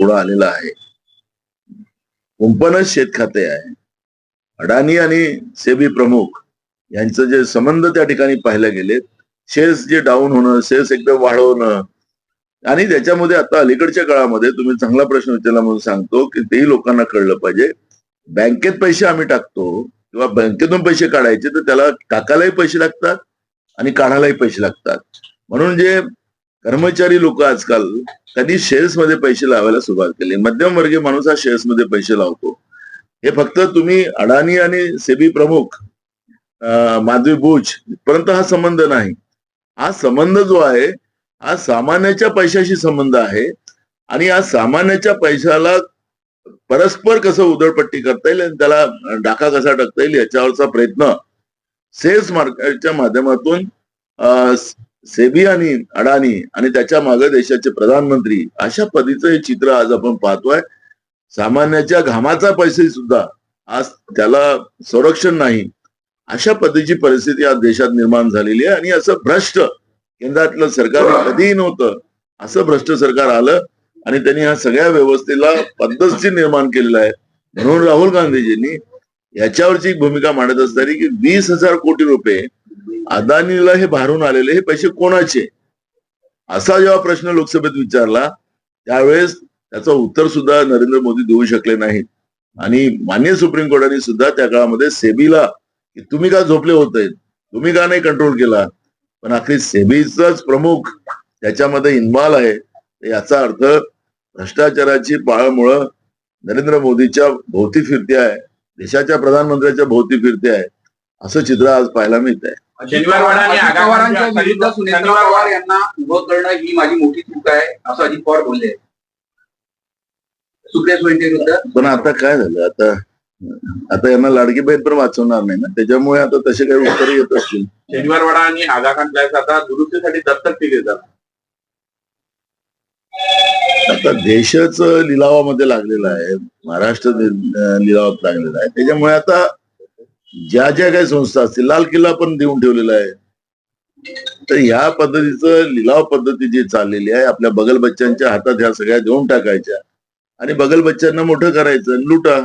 पुढे आलेला आहे. कुंपणच शेत खाते आहे. अडाणी आणि सेबी प्रमुख यांचं जे संबंध त्या ठिकाणी पाहायला गेलेत, शेअर्स जे डाऊन होणं, शेअर्स एकदम वाढवणं, आणि त्याच्यामध्ये आता अलीकडच्या काळामध्ये तुम्ही चांगला प्रश्न विचारला म्हणून सांगतो की तेही लोकांना कळलं पाहिजे. बँकेत पैसे आम्ही टाकतो किंवा बँकेतून पैसे काढायचे तर त्याला टाकायलाही पैसे लागतात आणि काढायलाही पैसे लागतात. म्हणून जे कर्मचारी लोक आजकाल त्यांनी शेअर्स मध्ये पैसे लावायला सुरुवात केली. मध्यमवर्गीय माणूस हा शेअर्स मध्ये पैसे लावतो. हे फक्त तुम्ही अडाणी आणि सेबी प्रमुख माधवी बुच पर्यंत हा संबंध नाही. हा संबंध जो आहे हा सामान्याच्या पैशाशी संबंध आहे आणि या सामान्याच्या पैशाला परस्पर कसं उधळपट्टी करता येईल आणि त्याला डाका कसा टाकता येईल याच्यावरचा प्रयत्न शेअर्स मार्केटच्या माध्यमातून सेबी आणि अडाणी आणि त्याच्या मागे देशाचे प्रधानमंत्री अशा पद्धतीचं हे चित्र आज आपण पाहतोय. सामान्याच्या घामाचा पैसे सुद्धा आज त्याला संरक्षण नाही अशा पद्धतीची परिस्थिती आज देशात निर्माण झालेली आहे. आणि असं भ्रष्ट केंद्रातलं सरकार कधीही नव्हतं, असं भ्रष्ट सरकार आलं आणि त्यांनी ह्या सगळ्या व्यवस्थेला पद्धतशीर निर्माण केलेलं आहे. म्हणून राहुल गांधीजींनी याच्यावरची एक भूमिका मांडत असताना की 20,000 कोटी रुपये अदानीला हे भारून आलेले हे पैसे कोणाचे, असा जेव्हा प्रश्न लोकसभेत विचारला त्यावेळेस त्याचं उत्तर सुद्धा नरेंद्र मोदी देऊ शकले नाहीत. आणि माननीय सुप्रीम कोर्टाने सुद्धा त्या काळामध्ये सेबीला की तुम्ही का झोपले होते, तुम्ही का नाही कंट्रोल केला, पण अखेर सेबीचाच प्रमुख त्याच्यामध्ये इन्व्हॉल्व आहे. याचा अर्थ भ्रष्टाचाराची पाळमुळं नरेंद्र मोदीच्या भोवती फिरते आहे, देशाच्या प्रधानमंत्र्यांच्या भोवती फिरते आहे, असं चित्र आज पाहायला मिळत आहे. पवारांच्या विरुद्ध सुनेत्रा पवार यांना उभं करणं ही माझी मोठी चूक आहे असं अजित पवार बोलले सुप्रिया सुळेंच्या विरुद्ध. पण आता काय झालं, आता यांना लाडकी बहीण पण वाचवणार नाही ना, त्याच्यामुळे आता तसे काही उत्तर येत असतील. शनिवारवाडा आणि आगा खान फ्लॅट्स आता दुरुस्तीसाठी दत्तक दिले जातात. आता देशच लिलावामध्ये लागलेला आहे, महाराष्ट्र लिलावात लागलेला आहे. त्याच्यामुळे आता ज्या ज्या काही संस्था असतील, लाल किल्ला पण देऊन ठेवलेला आहे. तर ह्या पद्धतीचं लिलाव पद्धती जी चाललेली आहे, आपल्या बगल बच्च्यांच्या हातात ह्या सगळ्या देऊन टाकायच्या आणि बगल बच्च्यांना मोठं करायचं, लुटा.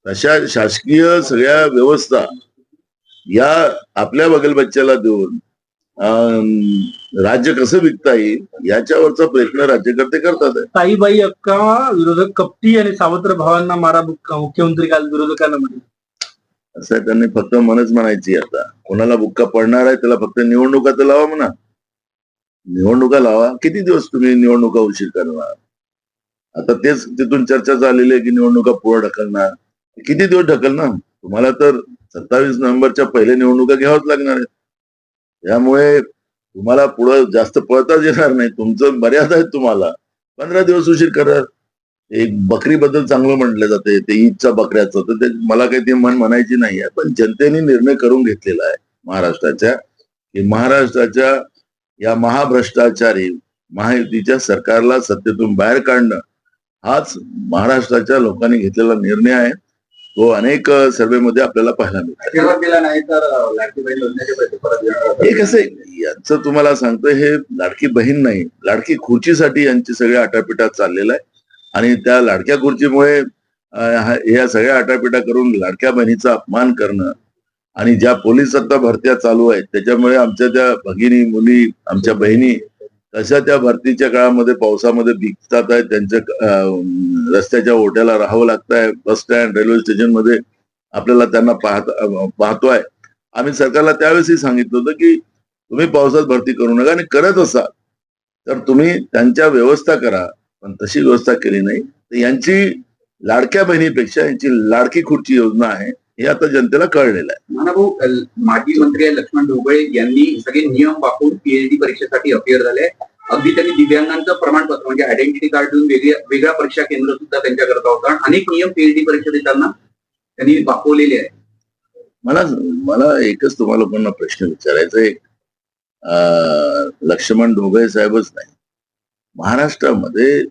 अशा शासकीय सगळ्या व्यवस्था या आपल्या बगल बच्च्याला देऊन राज्य कसं विकता येईल याच्यावरचा प्रयत्न राज्यकर्ते करतात. ताईबाई अक्का विरोधक कपटी आणि सावत्र भावांना मारा मुख्यमंत्री काल विरोधकांना म्हटलं. असं आहे, त्यांनी फक्त मनच म्हणायची. आता कोणाला बुक्का पडणार आहे त्याला फक्त निवडणुका तर लावा म्हणा, निवडणुका लावा. किती दिवस तुम्ही निवडणुका उशीर करणार? आता तेच तिथून चर्चा झालेली आहे की निवडणुका पुढे ढकलणार. किती दिवस ढकलणार? तुम्हाला तर 27 नोव्हेंबरच्या पहिले निवडणुका घ्यावाच लागणार आहेत. त्यामुळे तुम्हाला पुढे जास्त पळताच येणार नाही. तुमचं मर्यादा आहे, तुम्हाला 15 दिवस उशीर करा. एक बकरी बद्दल चांगलं म्हटलं जाते, ते ईदच्या बकऱ्याचं, तर ते मला काही ते म्हणायची नाही आहे. पण जनतेने निर्णय करून घेतलेला आहे महाराष्ट्राच्या की महाराष्ट्राच्या या महाभ्रष्टाचारी महायुतीच्या सरकारला सत्तेतून बाहेर काढणं हाच महाराष्ट्राच्या लोकांनी घेतलेला निर्णय आहे. तो अनेक सर्वेमध्ये आपल्याला पाहायला मिळतो. हे कसं यांचं तुम्हाला सांगतो, हे लाडकी बहीण नाही, लाडकी खुर्चीसाठी यांची सगळ्या आटापिटा चाललेला आहे. आणि त्या लाडक्या खुर्चीमुळे या सगळ्या आटापिटा करून लाडक्या बहिणीचा अपमान करणं आणि ज्या पोलीस आता भरत्या चालू आहेत त्याच्यामुळे आमच्या त्या भगिनी मुली आमच्या बहिणी कशा त्या भरतीच्या काळामध्ये पावसामध्ये भिजतात आहेत, त्यांच्या रस्त्याच्या ओट्याला राहावं लागतंय. बस स्टँड, रेल्वे स्टेशन मध्ये आपल्याला त्यांना पाहतोय. आम्ही सरकारला त्यावेळेसही सांगितलं होतं की तुम्ही पावसात भरती करू नका आणि करत असाल तर तुम्ही त्यांच्या व्यवस्था करा, पण तशी व्यवस्था केली नाही. तर यांची लाडक्या बहिणीपेक्षा यांची लाडकी खुर्ची योजना आहे हे आता जनतेला कळलेलं आहे. भाऊ, माजी मंत्री लक्ष्मण ढोबळे यांनी सगळे नियम वापरून पीएचडी परीक्षेसाठी अपिअर झाले. अगदी त्यांनी दिव्यांगांचं प्रमाणपत्र म्हणजे आयडेंटिटी कार्ड देऊन वेगळ्या परीक्षा केंद्र सुद्धा त्यांच्याकरता होतं आणि अनेक नियम पीएचडी परीक्षा देताना त्यांनी वापरलेले आहेत. मला एकच तुम्हाला पुन्हा प्रश्न विचारायचा आहे. लक्ष्मण ढोबळे साहेबच नाही, महाराष्ट्रामध्ये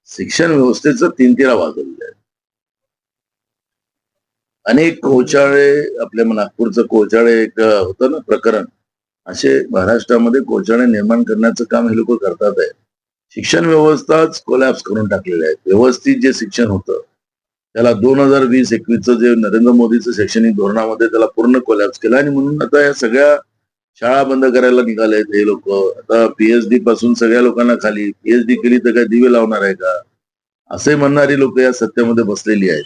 शिक्षण व्यवस्थेचं 3-3 वाजवलेलं आहे. अनेक कोचाळे, आपल्या नागपूरचं कोचाळे एक होतं ना प्रकरण, असे महाराष्ट्रामध्ये कोचाळे निर्माण करण्याचं काम हे लोक करतात आहे. शिक्षण व्यवस्थाच कोलॅप्स करून टाकलेले आहेत. व्यवस्थित जे शिक्षण होतं त्याला 2020-21चं जे नरेंद्र मोदीचं शैक्षणिक धोरणामध्ये त्याला पूर्ण कोलॅप्स केलं आणि म्हणून आता या सगळ्या शाळा बंद करायला निघालेत हे लोक. आता पीएचडी पासून सगळ्या लोकांना खाली, पीएचडी केली तर काय दिवे लावणार आहे का असे म्हणणारी लोक या सत्तेमध्ये बसलेली आहेत.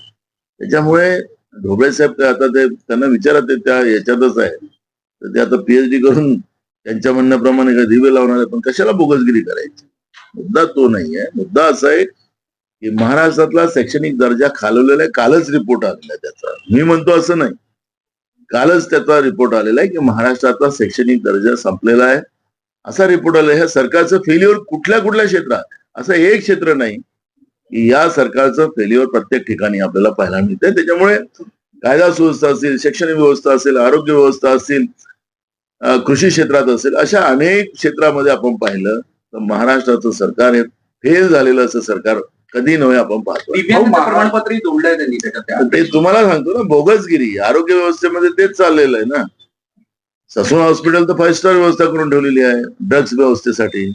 त्याच्यामुळे ढोबळे साहेब काय आता ते त्यांना विचारा ते त्या याच्यातच आहे तर ते आता पीएचडी करून त्यांच्या म्हणण्याप्रमाणे काय दिवे लावणार आहे, पण कशाला बोगसगिरी करायची. मुद्दा तो नाही आहे. मुद्दा असा आहे की महाराष्ट्रातला शैक्षणिक दर्जा खालवलेला आहे. कालच रिपोर्ट आलेला आहे त्याचा. मी म्हणतो असं नाही, कालच त्याचा रिपोर्ट आलेला आहे की महाराष्ट्रातला शैक्षणिक दर्जा संपलेला आहे असा रिपोर्ट आला. ह्या सरकारचं फेल्युअर कुठल्या कुठल्या क्षेत्रात, असं एक क्षेत्र नाही की या सरकारचं फेल्युअर प्रत्येक ठिकाणी आपल्याला पाहायला मिळतंय. त्याच्यामुळे कायदा सुव्यवस्था असेल, शिक्षण व्यवस्था असेल, आरोग्य व्यवस्था असेल, कृषी क्षेत्रात असेल, अशा अनेक क्षेत्रामध्ये आपण पाहिलं तर महाराष्ट्राचं सरकार हे फेल झालेलं असं सरकार कधी नव्हे आपण पाहतो. दिव्यांगांचं प्रमाणपत्रही जोडलंय त्यांनी त्याच्यात. ते तुम्हाला सांगतो ना, बोगसगिरी आरोग्य व्यवस्थेमध्ये तेच चाललेलं आहे ना. ससून हॉस्पिटल तर 5 स्टार व्यवस्था करून ठेवलेली आहे ड्रग्स व्यवस्थेसाठी.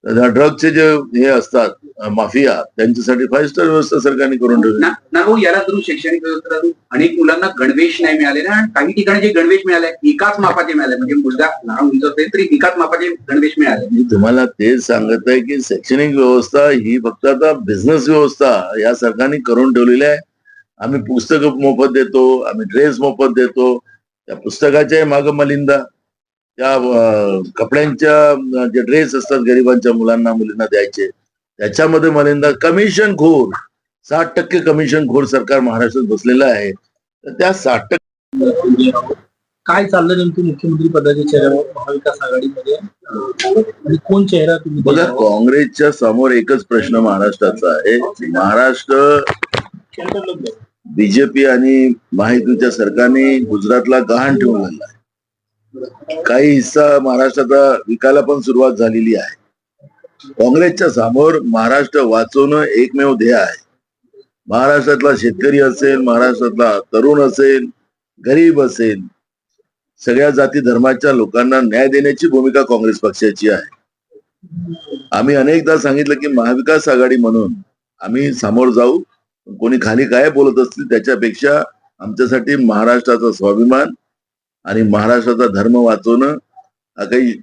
ड्रग्सचे जे हे असतात माफिया त्यांच्यासाठी 5 स्टार व्यवस्था सरकारने करून ठेवली. ना हो, याला धरून शैक्षणिक व्यवस्थेतून अनेक मुलांना गणवेश नाही मिळाले ना. काही ठिकाणी जे गणवेश मिळाले एकाच मापाचे मिळाले, म्हणजे मुलगा लहान उंच असेल तरी एकाच मापाचे गणवेश मिळाले. मी तुम्हाला तेच सांगत आहे की शैक्षणिक व्यवस्था ही फक्त आता बिझनेस व्यवस्था या सरकारने करून ठेवलेली आहे. आम्ही पुस्तकं मोफत देतो, आम्ही ड्रेस मोफत देतो, त्या पुस्तकाच्या मागं मलिंदा, त्या कपड्यांच्या जे ड्रेस असतात गरिबांच्या मुलांना मुलींना द्यायचे त्याच्यामध्ये मलिंदा. कमिशन खोर, 60% कमिशन खोर सरकार महाराष्ट्रात बसलेलं आहे. तर त्या 60% काय चाललं नेमकं मुख्यमंत्री पदाच्या चेहऱ्यावर महाविकास आघाडीमध्ये आणि कोण चेहरा तुम्ही बघा, काँग्रेसच्या समोर एकच प्रश्न महाराष्ट्राचा आहे. महाराष्ट्र बीजेपी आणि महायुतीच्या सरकारने गुजरातला गहाण ठेवलेला आहे. काही हिस्सा महाराष्ट्राचा विकायला पण सुरुवात झालेली आहे. काँग्रेसच्या समोर महाराष्ट्र वाचवणं एकमेव ध्येय आहे. महाराष्ट्रातला शेतकरी असेल, महाराष्ट्रातला तरुण असेल, गरीब असेल, सगळ्या जाती धर्माच्या लोकांना न्याय देण्याची भूमिका काँग्रेस पक्षाची आहे. आम्ही अनेकदा सांगितलं की महाविकास आघाडी म्हणून आम्ही समोर जाऊ, कोणी खाली काय बोलत असतील त्याच्यापेक्षा आमच्यासाठी महाराष्ट्राचा स्वाभिमान आणि महाराष्ट्राचा धर्म वाचवणं हा काही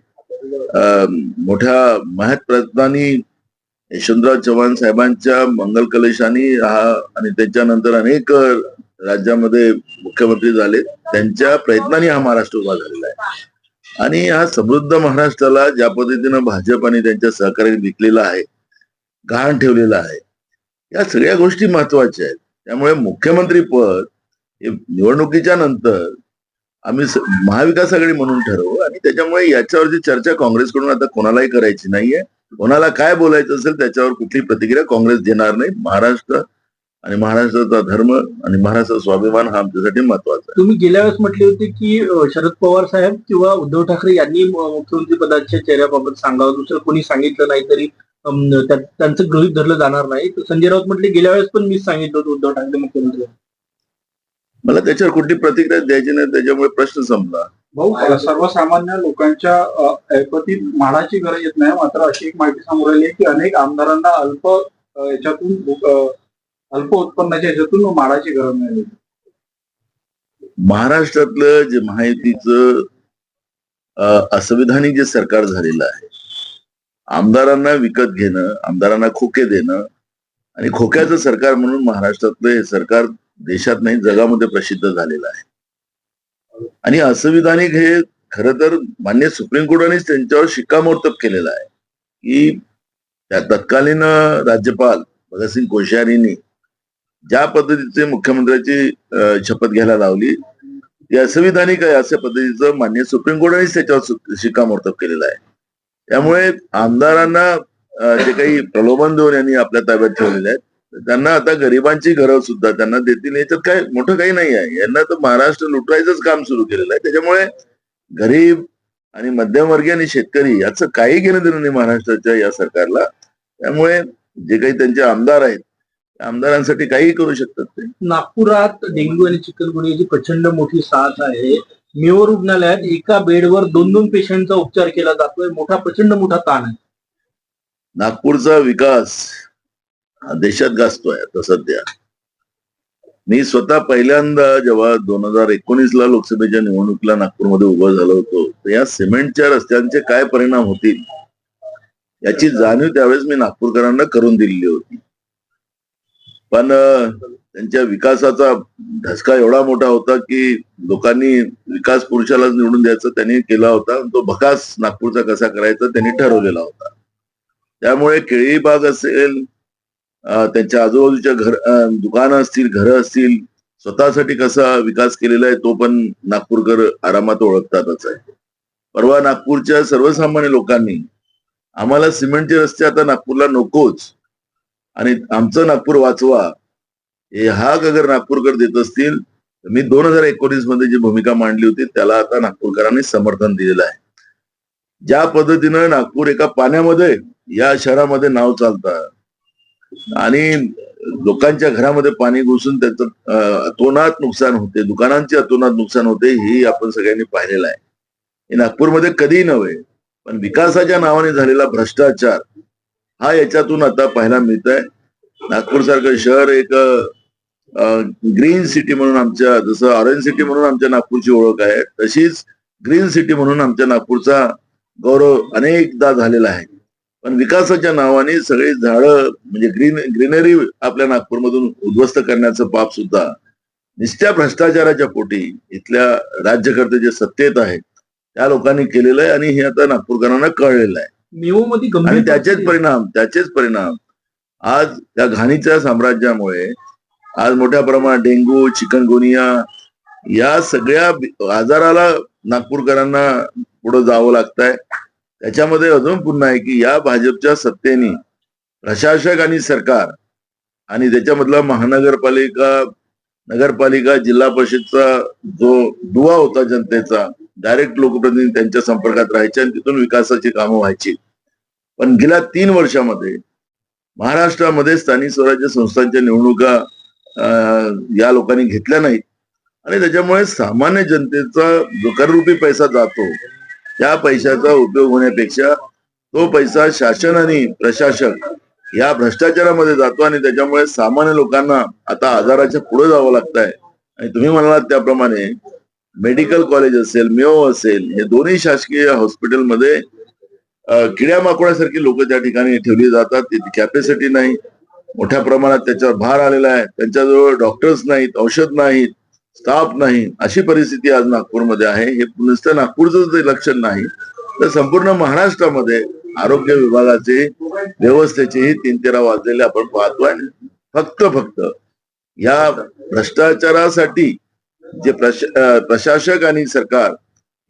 मोठ्या महत् प्रयत्नांनी यशवंतराव चव्हाण साहेबांच्या मंगल कलेशानी आणि त्याच्यानंतर अनेक राज्यामध्ये मुख्यमंत्री झाले त्यांच्या प्रयत्नांनी हा महाराष्ट्र उभा झालेला आहे. आणि हा समृद्ध महाराष्ट्राला ज्या पद्धतीनं भाजप आणि त्यांच्या सहकार्याने विकलेला आहे, गहाण ठेवलेला आहे, या सगळ्या गोष्टी महत्वाच्या आहेत. त्यामुळे मुख्यमंत्री पद हे निवडणुकीच्या नंतर आम्ही महाविकास आघाडी म्हणून ठरवू आणि त्याच्यामुळे याच्यावरची चर्चा काँग्रेसकडून आता कोणालाही करायची नाहीये. कोणाला काय बोलायचं असेल त्याच्यावर कुठली प्रतिक्रिया काँग्रेस देणार नाही. महाराष्ट्र आणि महाराष्ट्राचा धर्म आणि महाराष्ट्राचा स्वाभिमान हा आमच्यासाठी महत्वाचा आहे. तुम्ही गेल्या वेळेस म्हटले होते की शरद पवार साहेब किंवा उद्धव ठाकरे यांनी मुख्यमंत्री पदाच्या चेहऱ्याबाबत सांगावं, दुसरं कोणी सांगितलं नाही तरी त्यांचं गृहीत धरलं जाणार नाही. तर संजय राऊत म्हटले गेल्या वेळेस पण मी सांगितलं होतं उद्धव ठाकरे मुख्यमंत्री. मला त्याच्यावर कुठली प्रतिक्रिया द्यायची नाही, त्याच्यामुळे प्रश्न संपला. भाऊ, सर्वसामान्य लोकांच्या ऐपतीत म्हाडाची गरज येत नाही. मात्र अशी एक माहिती समोर आली आहे की अनेक आमदारांना अल्प उत्पन्नाच्या याच्यातून म्हाडाची गरज नाही. महाराष्ट्रातलं जे महायुतीचं असंविधानिक जे सरकार झालेलं आहे, आमदारांना विकत घेणं, आमदारांना खोके देणं आणि खोक्याचं सरकार म्हणून महाराष्ट्रातलं हे सरकार देशात नाही जगामध्ये प्रसिद्ध झालेलं आहे. आणि असंविधानिक हे खरं तर मान्य सुप्रीम कोर्टानेच त्यांच्यावर शिक्कामोर्तब केलेलं आहे की त्या तत्कालीन राज्यपाल भगतसिंग कोश्यारींनी ज्या पद्धतीचे मुख्यमंत्र्याची शपथ घ्यायला लावली ती असंविधानिक आहे अशा पद्धतीचं मान्य सुप्रीम कोर्टानेच त्याच्यावर शिक्कामोर्तब केलेलं आहे. त्यामुळे आमदारांना जे काही प्रलोभन देऊन यांनी आपल्या ताब्यात ठेवलेले आहेत त्यांना आता गरिबांची घरं सुद्धा त्यांना देतील, याच्यात काय मोठं काही नाही आहे. यांना तर महाराष्ट्र लुटायचंच काम सुरू केलेलं आहे. त्याच्यामुळे गरीब आणि मध्यमवर्गीय आणि शेतकरी याचं काही घेणं देणं नाही महाराष्ट्राच्या या सरकारला. त्यामुळे जे काही त्यांचे आमदार आहेत त्या आमदारांसाठी काही करू शकतात ते. नागपुरात डेंग्यू आणि चिकनगुनियाची प्रचंड मोठी साथ आहे. मेयो रुग्णालयात एका बेडवर 2-2 पेशंटचा उपचार केला जातोय. प्रचंड मोठा ताण आहे. नागपूरचा विकास हा देशात गाजतोय आता सध्या. मी स्वतः पहिल्यांदा जेव्हा 2019ला लोकसभेच्या निवडणुकीला नागपूरमध्ये उभं झालो होतो, तर या सिमेंटच्या रस्त्यांचे काय परिणाम होतील याची जाणीव त्यावेळेस मी नागपूरकरांना करून दिलेली होती. पण त्यांच्या विकासाचा धसका एवढा मोठा होता की लोकांनी विकास पुरुषालाच निवडून द्यायचं त्यांनी केला होता. तो भकास नागपूरचा कसा करायचा त्यांनी ठरवलेला होता. त्यामुळे केळीबाग असेल, त्यांच्या आजूबाजूच्या दुकानं असतील, घरं असतील, स्वतःसाठी कसा विकास केलेला आहे तो पण नागपूरकर आरामात ओळखतातच आहे. परवा नागपूरच्या सर्वसामान्य लोकांनी आम्हाला सिमेंटचे रस्ते आता नागपूरला नकोच आणि आमचं नागपूर वाचवा हे हाक अगर नागपूरकर देत असतील तर मी 2019 मध्ये जी भूमिका मांडली होती त्याला आता नागपूरकरांनी समर्थन दिलेलं आहे. ज्या पद्धतीनं नागपूर एका पाण्यामध्ये या शहरामध्ये नाव चालतं आणि लोकांच्या घरामध्ये पाणी घुसून त्याचं अतोनात नुकसान होते, दुकानांचे अतोनात नुकसान होते, हे आपण सगळ्यांनी पाहिलेलं आहे. हे नागपूरमध्ये कधीही नव्हे, पण विकासाच्या नावाने झालेला भ्रष्टाचार हा याच्यातून आता पाहायला मिळत आहे. नागपूर सारखं शहर एक ग्रीन सिटी म्हणून आमच्या, जसं ऑरेंज सिटी म्हणून आमच्या नागपूरची ओळख आहे, तशीच ग्रीन सिटी म्हणून आमच्या नागपूरचा गौरव अनेकदा झालेला आहे. पण विकासाच्या नावाने सगळी झाडं म्हणजे ग्रीनरी आपल्या नागपूरमधून उद्ध्वस्त करण्याचं पाप सुद्धा नुसत्या भ्रष्टाचाराच्या पोटी इथल्या राज्यकर्ते जे सत्तेत आहेत त्या लोकांनी केलेलं आहे आणि हे आता नागपूरकरांना कळलेलं आहे. मेओमध्ये आणि गंभीर त्याचेच परिणाम आज त्या घाणीच्या साम्राज्यामुळे आज मोठ्या प्रमाणात डेंग्यू, चिकनगुनिया या सगळ्या आजाराला नागपूरकरांना पुढे जावं लागतंय. त्याच्यामध्ये अजून पुन्हा आहे की या भाजपच्या सत्तेने प्रशासक आणि सरकार आणि त्याच्यामधला महानगरपालिका, नगरपालिका, जिल्हा परिषदचा जो दुवा होता जनतेचा, डायरेक्ट लोकप्रतिनिधी त्यांच्या संपर्कात राहायचे आणि तिथून विकासाची कामं व्हायची. पण गेल्या 3 वर्षामध्ये महाराष्ट्रामध्ये स्थानिक स्वराज्य संस्थांच्या निवडणुका या लोकांनी घेतल्या नाहीत आणि त्याच्यामुळे सामान्य जनतेचा जो कररूपी पैसा जातो त्या पैशाचा उपयोग होण्यापेक्षा तो पैसा शासन आणि प्रशासक या भ्रष्टाचारामध्ये जातो आणि त्याच्यामुळे सामान्य लोकांना आता आजाराच्या पुढे जावं लागतंय. आणि तुम्ही म्हणालात त्याप्रमाणे मेडिकल कॉलेज असेल, मेओ असेल, हे दोन्ही शासकीय हॉस्पिटलमध्ये किड्यामाकोड्यासारखी लोक त्या ठिकाणी ठेवली जातात. तिथे कॅपॅसिटी नाही, मोठ्या प्रमाणात त्याच्यावर भार आलेला आहे, त्यांच्याजवळ डॉक्टर्स नाहीत, औषध नाहीत, स्टाफ नाही, अशी परिस्थिती आज नागपूरमध्ये आहे. हे नुसतं नागपूरचं लक्षण नाही तर संपूर्ण महाराष्ट्रामध्ये आरोग्य विभागाचे व्यवस्थेचेही 3-13 वाजलेले आपण पाहतोय. फक्त या भ्रष्टाचारासाठी जे प्रशासक आणि सरकार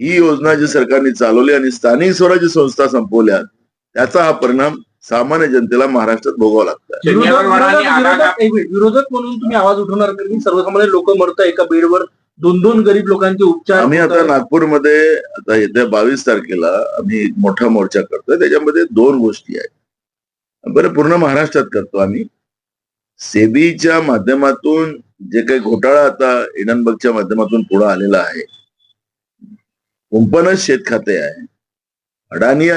ही योजना जी सरकारने चालवली आणि स्थानिक स्वराज्य संस्था संपवल्या त्याचा हा परिणाम सामान्य जनतेला महाराष्ट्रात भोगावा लागतो. विरोधक म्हणून तुम्ही आवाज उठवणार की सर्वसामान्य लोक मरत एका बेडवर 2-2 गरीब लोकांचे उपचार. आम्ही आता नागपूरमध्ये आता येत्या 22 तारखेला आम्ही एक मोठा मोर्चा करतोय. त्याच्यामध्ये 2 गोष्टी आहेत. बरं, पूर्ण महाराष्ट्रात करतो आम्ही. सेबीच्या माध्यमातून जे काही घोटाळा आता हिडनबर्गच्या माध्यमातून पुढे आलेला आहे, कुंपणच शेत खाते आहे. अडाणी